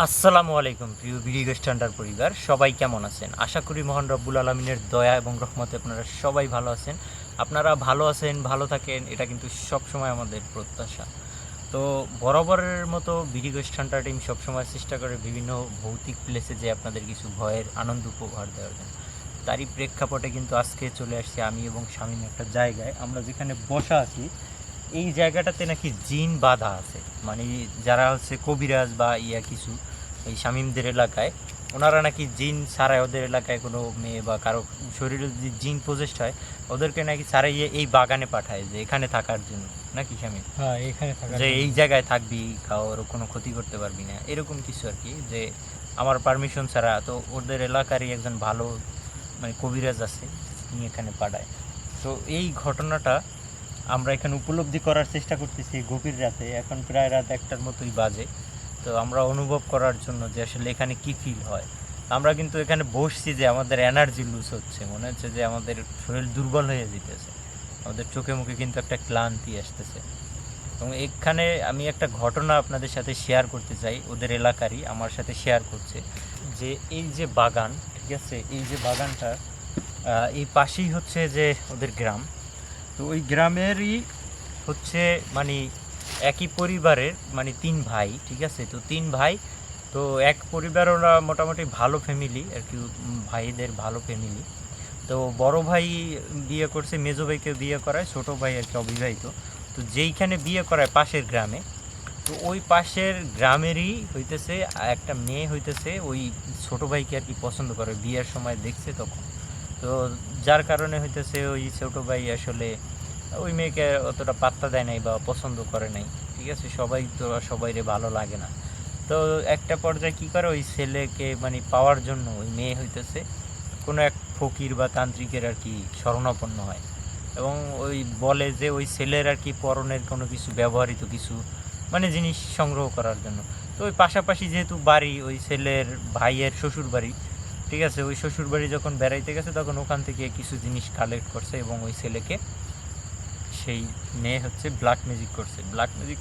আসসালামু আলাইকুম প্রিয় ভিডিও স্ট্যান্ডার্ড পরিবার, সবাই কেমন আছেন? আশা করি মহান রব্বুল আলমিনের দয়া এবং রহমতে আপনারা সবাই ভালো আছেন। আপনারা ভালো আছেন, ভালো থাকেন, এটা কিন্তু সবসময় আমাদের প্রত্যাশা। তো বরাবরের মতো ভিডিও স্ট্যান্ডার্ড টিম সবসময় চেষ্টা করে বিভিন্ন ভৌতিক প্লেসে যে আপনাদের কিছু ভয়ের আনন্দ উপহার দেওয়ার জন্য। তারই প্রেক্ষাপটে কিন্তু আজকে চলে আসছি আমি এবং শামীম একটা জায়গায়, আমরা যেখানে বসা আছি এই জায়গাটাতে নাকি জিন বাঁধা আছে। মানে যারা হচ্ছে কবিরাজ বা কিছু এই শামীমদের এলাকায়, ওনারা নাকি জিন ছাড়াই ওদের এলাকায় কোনো মেয়ে বা কারো শরীরে যদি জিন পজেস্ট হয় ওদেরকে নাকি ছাড়াইয়ে এই বাগানে পাঠায় যে এখানে থাকার জন্য, নাকি শামীম? হ্যাঁ, এখানে থাকার যে জন্য। এই জায়গায় থাকবি, কারোর কোনো ক্ষতি করতে পারবি না, এরকম কিছু আর কি। যে আমার পারমিশন ছাড়া, তো ওদের এলাকারই একজন ভালো মানে কবিরাজ আছে, তিনি এখানে পাঠায়। তো এই ঘটনাটা আমরা এখানে উপলব্ধি করার চেষ্টা করতেছি গভীর রাতে, এখন প্রায় রাত 1টার মতোই বাজে। তো আমরা অনুভব করার জন্য যে আসলে এখানে কি ফিল হয়। আমরা কিন্তু এখানে বসছি যে আমাদের এনার্জি লুজ হচ্ছে, মনে হচ্ছে যে আমাদের শরীর দুর্বল হয়ে যেতেছে, আমাদের চোখে মুখে কিন্তু একটা ক্লান্তি আসতেছে। এবং এখানে আমি একটা ঘটনা আপনাদের সাথে শেয়ার করতে চাই, ওদের এলাকারই আমার সাথে শেয়ার করছে। যে এই যে বাগান, ঠিক আছে, এই যে বাগানটা এই পাশেই হচ্ছে যে ওদের গ্রাম। তো ওই গ্রামেরই হচ্ছে মানে একই পরিবারের মানে 3 ভাই, ঠিক আছে। তো 3 ভাই, তো এক পরিবার, ওরা মোটামুটি ভালো ফ্যামিলি আর কি, ভাইদের ভালো ফ্যামিলি। তো বড় ভাই বিয়ে করছে, মেজো ভাইকে বিয়ে করায়, ছোট ভাই আর কি অবিবাহিত। তো যেইখানে বিয়ে করায় পাশের গ্রামে, তো ওই পাশের গ্রামেরই হইতেছে একটা মেয়ে হইতেছে ওই ছোট ভাইকে আর কি পছন্দ করে, বিয়ের সময় দেখছে তখন। তো যার কারণে হইতেছে ওই ছোট ভাই আসলে ওই মেয়েকে অতটা পাত্তা দেয় নাই বা পছন্দ করে নাই, ঠিক আছে। সবাই তো সবাইরে ভালো লাগে না। তো একটা পর্যায়ে কী করে, ওই ছেলেকে মানে পাওয়ার জন্য ওই মেয়ে হইতেছে কোনো এক ফকির বা তান্ত্রিকের আর কি শরণাপন্ন হয়। এবং ওই বলে যে ওই ছেলের আর কি পরনের কোনো কিছু ব্যবহৃত কিছু মানে জিনিস সংগ্রহ করার জন্য। তো ওই পাশাপাশি যেহেতু বাড়ি ওই ছেলের ভাইয়ের শ্বশুর বাড়ি, ঠিক আছে, ওই শ্বশুর বাড়ি যখন বেড়াইতে গেছে তখন ওখান থেকে কিছু জিনিস কালেক্ট করছে এবং ওই ছেলেকে সেই মেয়ে হচ্ছে ব্ল্যাক ম্যাজিক করছে। ব্ল্যাক ম্যাজিক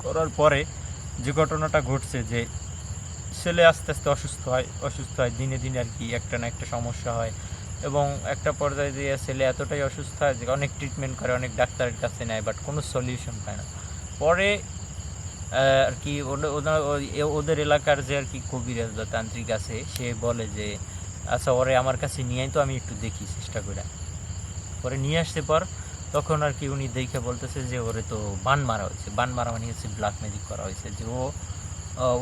করার পরে যে ঘটনাটা ঘটছে, যে ছেলে আস্তে আস্তে অসুস্থ হয় দিনে দিনে আর কি, একটা না একটা সমস্যা হয়। এবং একটা পর্যায়ে যে ছেলে এতটাই অসুস্থ হয় যে অনেক ট্রিটমেন্ট করে, অনেক ডাক্তারের কাছে নেয়, বাট কোনো সলিউশন পায় না। পরে আর কি ওদের এলাকার যে আর কি কবিরাজ বা তান্ত্রিক আছে, সে বলে যে আচ্ছা ওরে আমার কাছে নিয়ে আয়, তো আমি একটু দেখি চেষ্টা করে। পরে নিয়ে আসতে পর তখন আর কি উনি দেখে বলতেছে যে ওরে তো বান মারা হয়েছে। বান মারা মানে হচ্ছে ব্ল্যাক ম্যাজিক করা হয়েছে, যে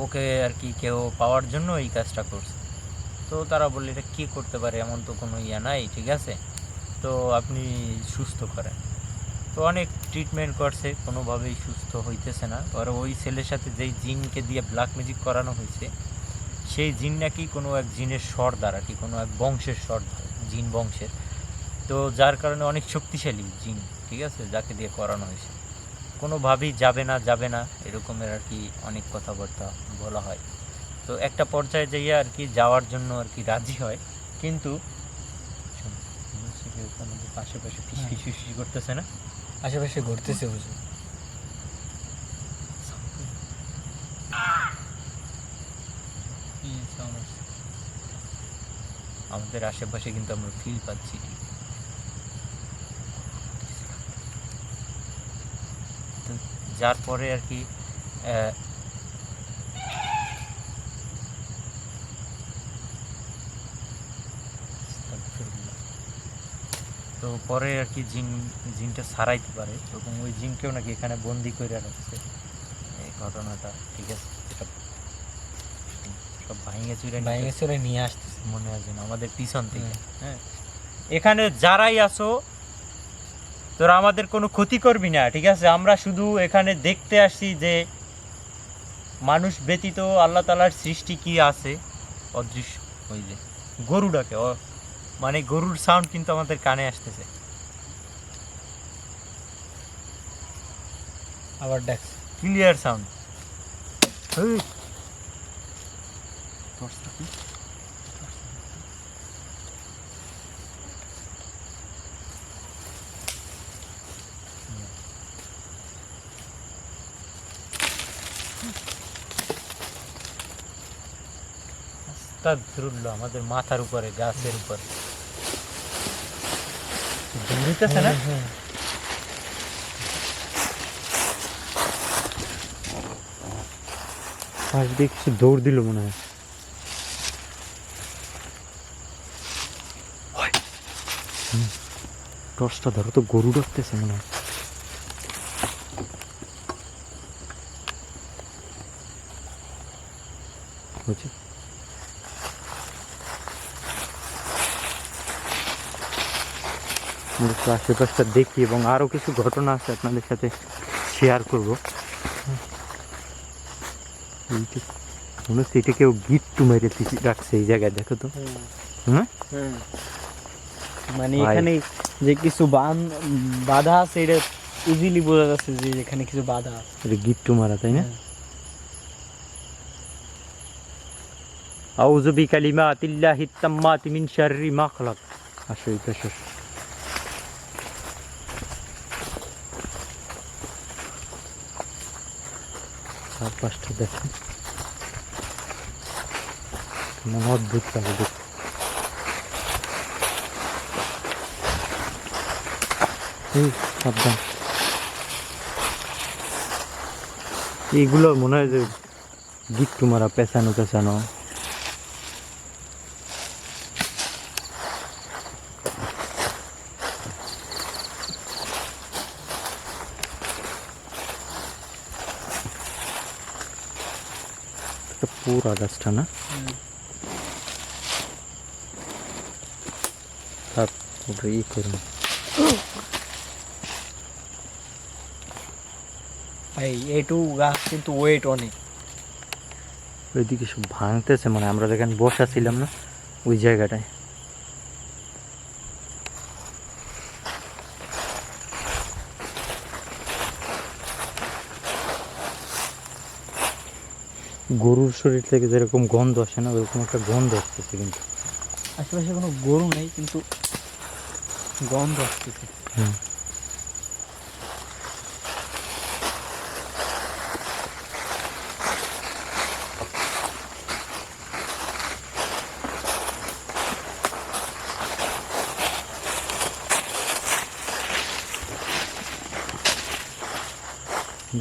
ওকে আর কি কেউ পাওয়ার জন্য এই কাজটা করছে। তো তারা বললে এটা কী করতে পারে, এমন তো কোনো নাই, ঠিক আছে, তো আপনি সুস্থ করেন। তো অনেক ট্রিটমেন্ট করছে, কোনোভাবেই সুস্থ হইতেছে না। আর ওই ছেলের সাথে যেই জিনকে দিয়ে ব্ল্যাক ম্যাজিক করানো হয়েছে, সেই জিন নাকি কোনো এক জিনের সর্দার আর কি, কোনো এক বংশের সর্দার, জিন বংশের। তো যার কারণে অনেক শক্তিশালী জিন, ঠিক আছে, যাকে দিয়ে করানো হয়েছে। কোনোভাবেই যাবে না এরকমের আর কি অনেক কথাবার্তা বলা হয়। তো একটা পর্যায়ে যাইয়া আর কি যাওয়ার জন্য আর কি রাজি হয়, কিন্তু আশেপাশে ফিসফিস করতেছে না, আশেপাশে ঘুরতেছে বুঝি। আমাদের আশেপাশে কিন্তু আমরা ফিল পাচ্ছি। তো যার পরে আর কি তো পরে আর কি জিনটা ছাড়াইতে পারে, এবং ওই জিনকেও নাকি এখানে বন্দি করে রাখছে এই ঘটনাটা, ঠিক আছে। এটা সব ভাঙে চুরে নিয়ে আসতেছে মনে হয় যেন আমাদের পিছন থেকে। হ্যাঁ, এখানে যারাই আসো তোরা আমাদের কোনো ক্ষতি করবি না, ঠিক আছে। আমরা শুধু এখানে দেখতে আসছি যে মানুষ ব্যতীত আল্লাহ তাআলার সৃষ্টি কি আছে অদৃশ্য। ওই যে গরু ডাকে, মানে গরুর সাউন্ড কিন্তু আমাদের কানে আসতেছে। আবার দেখ, ক্লিয়ার সাউন্ড। আস্তাগফিরুল্লাহ, আমাদের মাথার উপরে, গাছের উপরে দৌড়িতেছে না? পাশ দিয়ে কিছু দৌড় দিল মনে হয়। টর্চটা ধরো তো, গরু ডাকতেছে মনে হয়। বুঝছি। আমরা একটু আশেপাশটা দেখি এবং আরও কিছু ঘটনা আছে আপনাদের সাথে শেয়ার করবো। এইটা মনে হচ্ছে এটা কেউ গিট্টু মেরে রাখছে এই জায়গায়, দেখো তো। হ্যাঁ, মানে ভাই। এখানে যে কিছু বাধা আছে, এটা ইজিলি বোঝা যাচ্ছে যে এখানে কিছু বাধা আছে। এটা গিট্টু মারা, তাই না? আউযু বিকালিমাতিল্লাহিত তাম্মাতি মিন শাররি মা খালাক। আসো এই পেশর। চারপাশটা দেখেন, কেমন অদ্ভুত লাগে দেখতে। এই সাবধান, এইগুলো মনে হয় যে গিট্টু মারা, পেছানো পেছানো। পুরা গাছটা না, তারপরে ই করুন। ভাই এইটু গাছ কিন্তু ওয়েট অনেক। ওইদিকে সব ভাঙতেছে, মানে আমরা যেখানে বসা ছিলাম না ওই জায়গাটায়। গরুর শরীর থেকে যেরকম গন্ধ আসে না, ওইরকম একটা গন্ধ আসতেছে কিন্তু। আশেপাশে কোনো গরু নেই কিন্তু গন্ধ আসতেছে। হুম,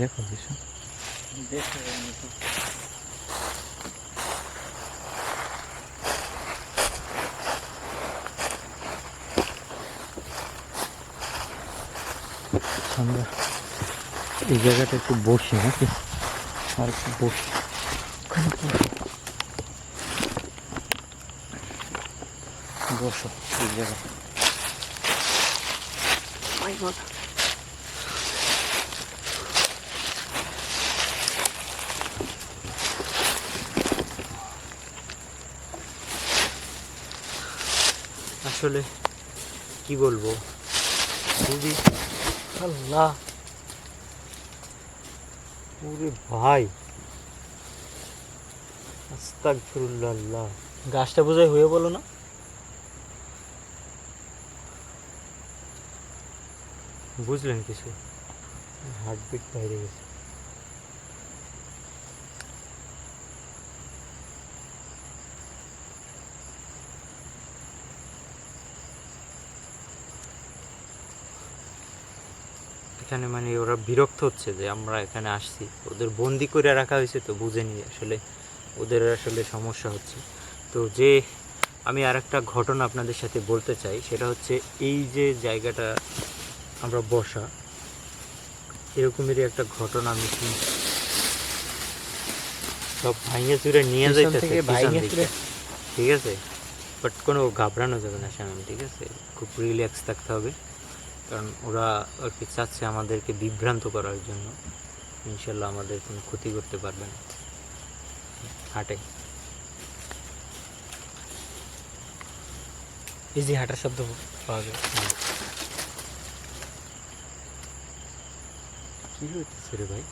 দেখো কিছু। আমরা এই জায়গাটা একটু বসি নাকি, আর একটু বসি। ওখানে বসো এই জায়গায়। আসলে কি বলবো, খুবই আল্লাহ, ওরে ভাই, আস্তাগফিরুল্লাহ। আল্লাহ, গাছটা বোঝাই হয়ে বলো না। বুঝলেন কিছু? হার্টবিট বাইরে গেছে। এখানে মানে ওরা বিরক্ত হচ্ছে যে আমরা এখানে আসছি, ওদের বন্দি করে রাখা হয়েছে তো বুঝেনি আসলে ওদের আসলে সমস্যা হচ্ছে। তো যে আমি আর একটা ঘটনা আপনাদের সাথে বলতে চাই, সেটা হচ্ছে এই যে জায়গাটা আমরা বসা, এরকমেরই একটা ঘটনা আমি শুনছি। সব ভাঙে চুরে নিয়ে পিছন যাইতেছে থেকে পিছন ভাইঙে দিকে, চুরে। ঠিক আছে? বাট কোনো ঘাবড়ানো যাবে না সামনে, ঠিক আছে? খুব রিল্যাক্স থাকতে হবে, কারণ ওরা আর কি চাচ্ছে আমাদেরকে বিভ্রান্ত করার জন্য। ইনশাল্লাহ আমাদের কোনো ক্ষতি করতে পারবে না। হাঁটে ইজি হাঁটার শব্দ পাওয়া যায়। কি হইতেছে রে ভাই?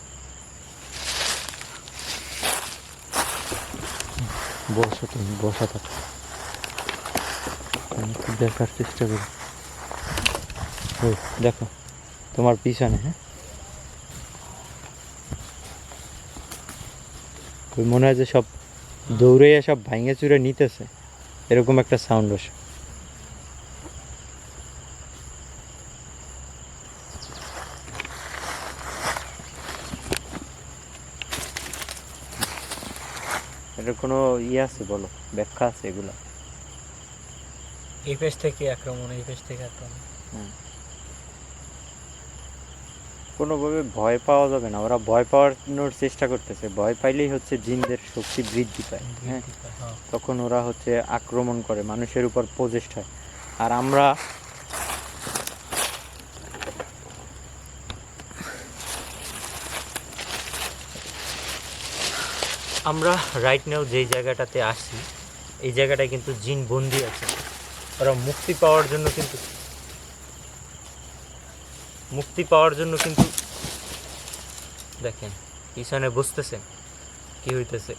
বসা, তুমি বসা থাকো, আমি একটু দেখার চেষ্টা করি। ওই দেখো তোমার পিছনে, হ্যাঁ, ওই মনে হয় যে সব দৌড়ে সব ভাঙে চুরে নিতেছে, এরকম একটা সাউন্ড আসে। এটার কোনো ইয়ে আছে বলো, ব্যাখ্যা আছে এগুলা? এই পেশ থেকে আক্রমণ, এই পেশ থেকে আক্রমণ। কোনোভাবে ভয় পাওয়া যাবে না, ওরা ভয় পাওয়ানোর চেষ্টা করতেছে। ভয় পাইলেই হচ্ছে জিনদের শক্তি বৃদ্ধি পায়, হ্যাঁ, হ্যাঁ। তখন ওরা হচ্ছে আক্রমণ করে, মানুষের উপর প্রচেষ্ট হয়। আর আমরা রাইট নাও যেই জায়গাটাতে আসি, এই জায়গাটায় কিন্তু জিন বন্দি আছে। ওরা মুক্তি পাওয়ার জন্য কিন্তু দেখেন পিছনে বুঝতেছেন কি হইতেছে,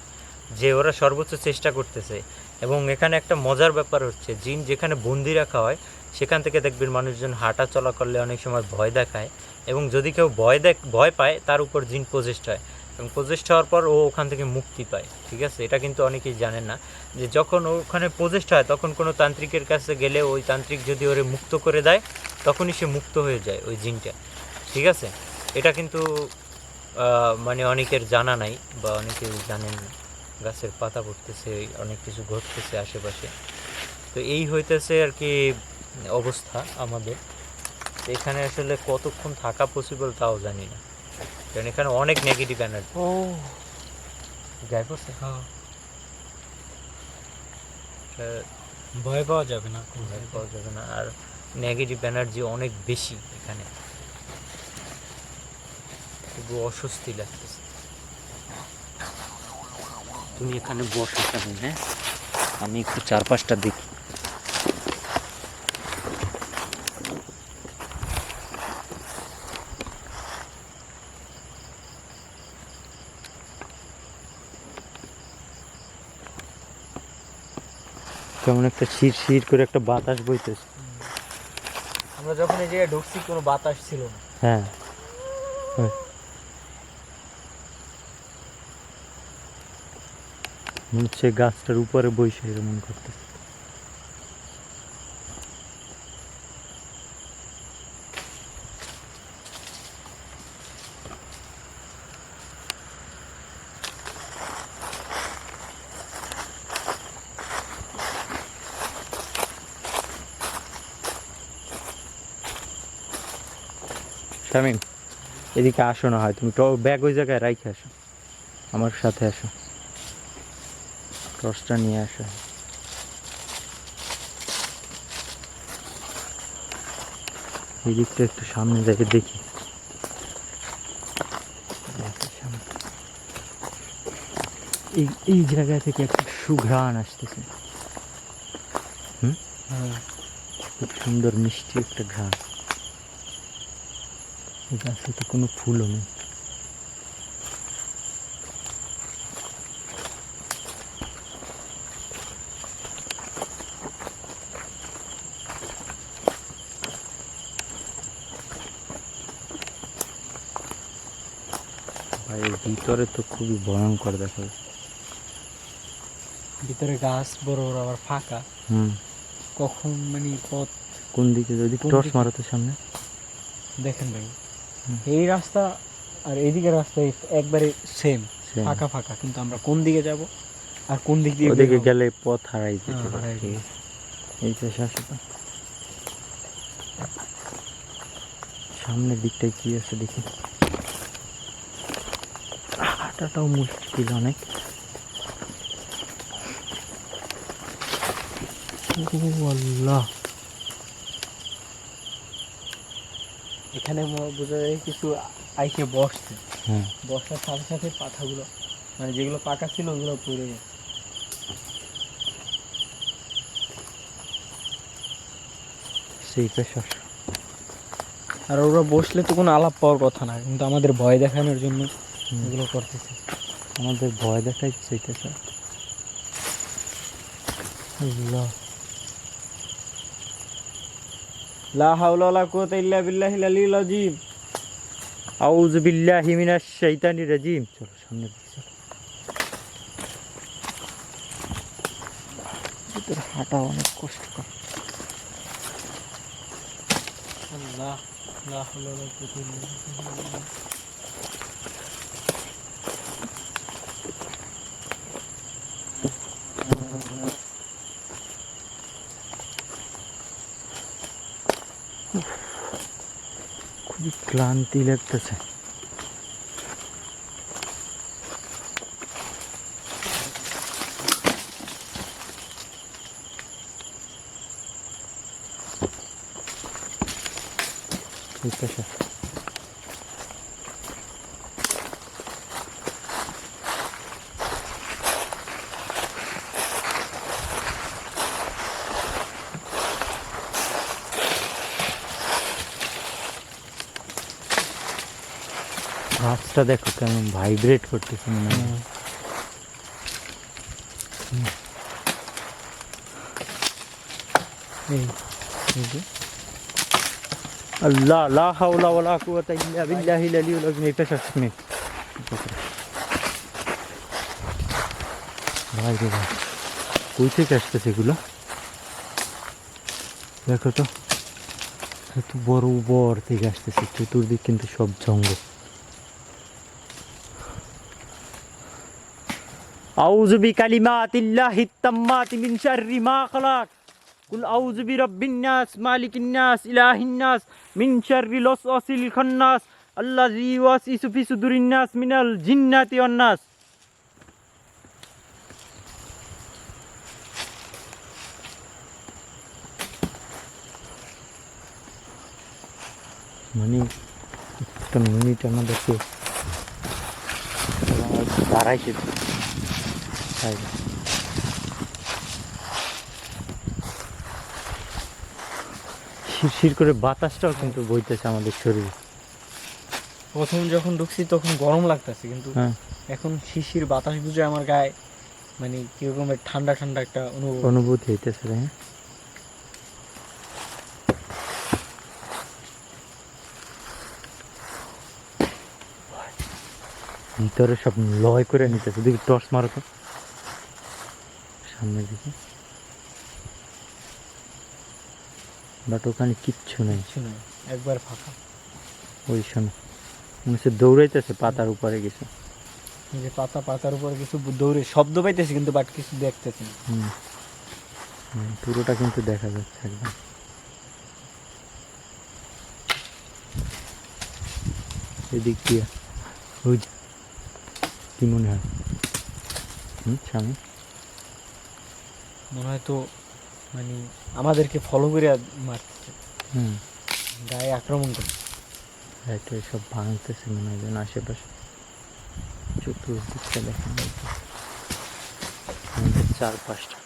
যে ওরা সর্বোচ্চ চেষ্টা করতেছে। এবং এখানে একটা মজার ব্যাপার হচ্ছে, জিন যেখানে বন্দি রাখা হয় সেখান থেকে দেখবেন মানুষজন হাঁটা চলা করলে অনেক সময় ভয় দেখায়, এবং যদি কেউ ভয় পায় তার উপর জিন পজেস্ট হয়, এবং পজেস্ট হওয়ার পর ও ওখান থেকে মুক্তি পায়। ঠিক আছে, এটা কিন্তু অনেকেই জানেন না, যে যখন ওখানে পজেস্ট হয় তখন কোনো তান্ত্রিকের কাছে গেলে ওই তান্ত্রিক যদি ওরে মুক্ত করে দেয় তখনই সে মুক্ত হয়ে যায় ওই জিনটা। ঠিক আছে, এটা কিন্তু মানে অনেকের জানা নাই বা অনেকে জানেন না। গাছের পাতা পড়তেছে, অনেক কিছু ঘটতেছে আশেপাশে। তো এই হইতেছে আর কি অবস্থা আমাদের। তো এখানে আসলে কতক্ষণ থাকা পসিবল তাও জানি না, কারণ এখানে অনেক নেগেটিভ এনার্জি। ও গায়ে পড়ছে, হ্যাঁ, ভয় পাওয়া যাবে না, ভয় পাওয়া যাবে না। আর নেগেটিভ এনার্জি অনেক বেশি এখানে, খুব অস্বস্তি লাগতেছে। তুমি এখানে বসো কেন? হ্যাঁ, আমি একটু চারপাশটা দেখি। কেমন একটা শির করে একটা বাতাস বইতেছে। আমরা যখন এই জায়গায় ঢুকছি কোনো বাতাস ছিল না। হ্যাঁ, মনে হচ্ছে গাছটার উপরে বসে এরকম করতেছে। শামিম, এদিকে আসো না হয়, তুমি ব্যাগ ওই জায়গায় রাইখে আসো, আমার সাথে আসো, টর্চটা নিয়ে আসো। এই দিকটা একটু সামনে যাকে দেখি। এই জায়গা থেকে একটা সুঘ্রাণ আসতেছে। খুব সুন্দর মিষ্টি একটা ঘ্রাণ। এই গাছে তো কোনো ফুলও নেই। ভাই ভিতরে তো খুবই ভয়ঙ্কর দেখা যাচ্ছে। ভিতরে গাছ বড় বড়, আবার ফাঁকা। কখন মানে পথ কোন দিকে? যদি টর্চ মারাতে সামনে দেখেন ভাই, এই রাস্তা আর এইদিকে রাস্তা একবারে সেম, ফাঁকা ফাঁকা, কিন্তু আমরা কোন দিকে যাব আর কোন দিক দিয়ে ওদিকে গেলে পথ হারাই যেতে হ্যাঁ, পারে। হারাই যাবে। এই তো শাসিতা, সামনের দিকটায় কি আছে দেখি। হাঁটাটাও মুশকিল অনেক। ও আল্লাহ, এখানে বোঝা যায় কিছু আইকে বসছে। হ্যাঁ, বসার সাথে সাথে পাতাগুলো মানে যেগুলো পাকা ছিল ওগুলো পড়ে গেছে। সেই পেশার। আর ওরা বসলে তো কোনো আলাপ পাওয়ার কথা না, কিন্তু আমাদের ভয় দেখানোর জন্য এগুলো করতেছে। আমাদের ভয় দেখাইছে এটা স্যার। আল্লাহ, লা হাওলা ওয়ালা কুওয়াতা ইল্লা বিল্লাহিল আলিয়্যিল আযীম। আউযু বিল্লাহি মিনাশ শাইতানির রাজিম। চলো সামনে দিকে চলো। ভিতরে হাঁটা অনেক কষ্টকর। আল্লাহ, লা হাওলা ওয়ালা কুওয়াতা ইল্লা বিল্লাহ। খুবই ক্লান্তি লাগতেছে। এই পাশে গাছটা দেখো কেমন ভাইব্রেট করতেছে মনে হয়। এই যে আল্লাহ, লা হাওলা ওয়ালা কুওয়াতা ইল্লা বিল্লাহিল আলিয়্যিল আযীম। এই পাশে আসুন। ভাই রে ভাই, কই থেকে আসতেছে এগুলো? দেখো তো, এত বড় বর থেকে আসতেছে। চতুর্দিক কিন্তু সব জঙ্গল। আউযু বিকালিমাতিল্লাহিত তাম্মাতি মিন শাররি মা খালাক। কুল আউযু বিরাব্বিন নাস মালিকিন নাস ইলাহিন নাস মিন শাররিল ওয়াসওয়াসিল খান্নাস আল্লাযী ইউওয়াসওয়িসু ফি সুদুরিন নাস মিনাল জিন্নাতি ওয়ান নাস। মানে একটা মিনিট আমাদেরকে দাঁড়াইছে। শিরশির করে বাতাসটাও কিন্তু বইতেছে আমাদের শরীরে। প্রথম যখন ঢুকছি তখন গরম লাগতেছে, কিন্তু হ্যাঁ, এখন শিশির বাতাস বুঝে আমার গায়ে মানে কিরকম ঠান্ডা ঠান্ডা একটা অনুভূতি হইতেছে। হ্যাঁ, ভিতরে সব লয় করে নিতেছে। দেখি টর্চ মারো তো সামনের দিকে, বাট ওখানে কিচ্ছু নেই। কিছু নাই, একবার ফাঁকা। ওই শোনো, মনে হচ্ছে দৌড়াইতেছে পাতার উপরে কিছু। এই যে পাতার উপরে কিছু দৌড়ে শব্দ পাইতেছি, কিন্তু বাট কিছু দেখতেছি না। পুরোটা কিন্তু দেখা যাচ্ছে একদম। এদিক দিয়ে ওই কি মনে হয়? সামনে মনে হয় তো মানে আমাদেরকে ফলো করে মারতেছে, গায়ে আক্রমণ করছে। হয়তো এসব ভাঙতেছে মনে হয় যেন আশেপাশে। চতুর্দিকটা দেখা যাচ্ছে আমাদের চারপাশটা।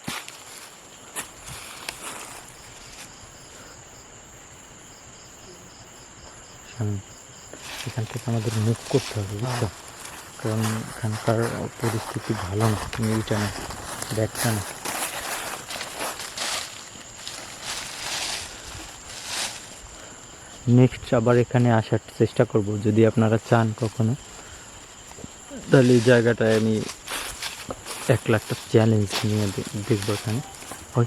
এখান থেকে আমাদের মুভ করতে হবে, বুঝছো? কারণ এখানকার পরিস্থিতি ভালো না। তুমি এইটা না, ব্যাগটা না। নেক্সট আবার এখানে আসার চেষ্টা করব যদি আপনারা চান কখনো, তাহলে এই জায়গাটায় আমি 1 লাখটা চ্যালেঞ্জ নিয়ে দেখবো এখানে। ওই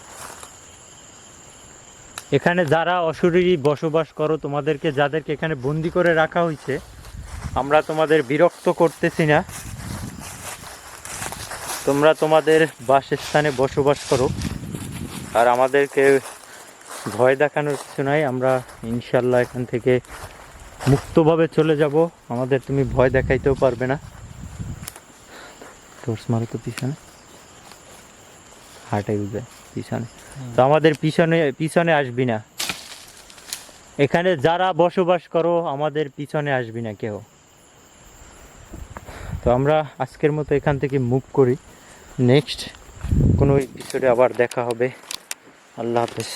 এখানে যারা অশরীরী বসবাস করো, তোমাদেরকে যাদেরকে এখানে বন্দি করে রাখা হয়েছে, আমরা তোমাদের বিরক্ত করতেছি না। তোমরা তোমাদের বাসস্থানে বসবাস করো, আর আমাদেরকে ভয় দেখানোর কিছু নাই। আমরা ইনশাল্লাহ এখান থেকে মুক্তভাবে চলে যাব। আমাদের তুমি ভয় দেখাইতেও পারবে না। টর্চ মারো তো পিছনে, হাঁটাই উঠবে পিছনে। তো আমাদের পিছনে আসবি না। এখানে যারা বসবাস করো, আমাদের পিছনে আসবি না কেউ। তো আমরা আজকের মতো এখান থেকে মুভ করি। নেক্সট কোনো এপিসোডে আবার দেখা হবে। আল্লাহ হাফেজ।